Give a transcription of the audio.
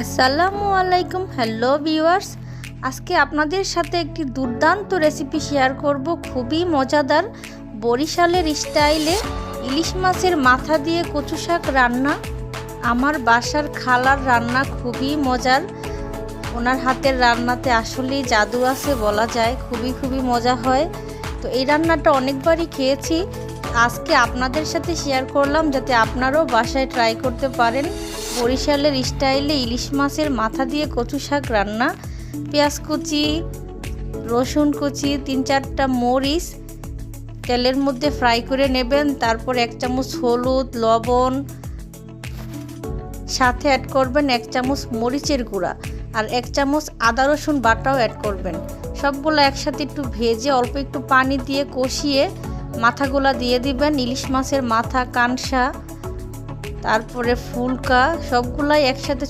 আসসালামু আলাইকুম। Hello viewers, আজকে আপনাদের সাথে একটি দুর্দান্ত রেসিপি শেয়ার করব। খুবই মজাদার বরিশালের স্টাইলে ইলিশ মাছের মাথা দিয়ে কচু শাক রান্না। আমার বাসার খালার রান্না খুবই মজার। ওনার হাতের রান্নাতে আসলেই জাদু আছে বলা যায়। খুবই মজা হয়। তো এই রান্নাটা অনেকবারই খেয়েছি, আজকে আপনাদের সাথে শেয়ার করলাম যাতে আপনারাও বাসায় ট্রাই করতে পারেন। বরিশালের স্টাইলে ইলিশ মাছের মাথা দিয়ে কচু শাক রান্না। পেঁয়াজ কুচি, রসুন কুচি, 3-4টা মরিচ তেলের মধ্যে ফ্রাই করে নেবেন। তারপর 1 চামচ হলুদ, লবণ, সাথে অ্যাড করবেন 1 চামচ মরিচের গুঁড়া আর 1 চামচ আদা রসুন বাটাও অ্যাড করবেন। সবগুলো একসাথে একটু ভেজে অল্প একটু পানি দিয়ে কষিয়ে মাথাগুলা দিয়ে দিবেন। ইলিশ মাছের মাথা, কানসা, তারপরে ফুলকা সবগুলাই একসাথে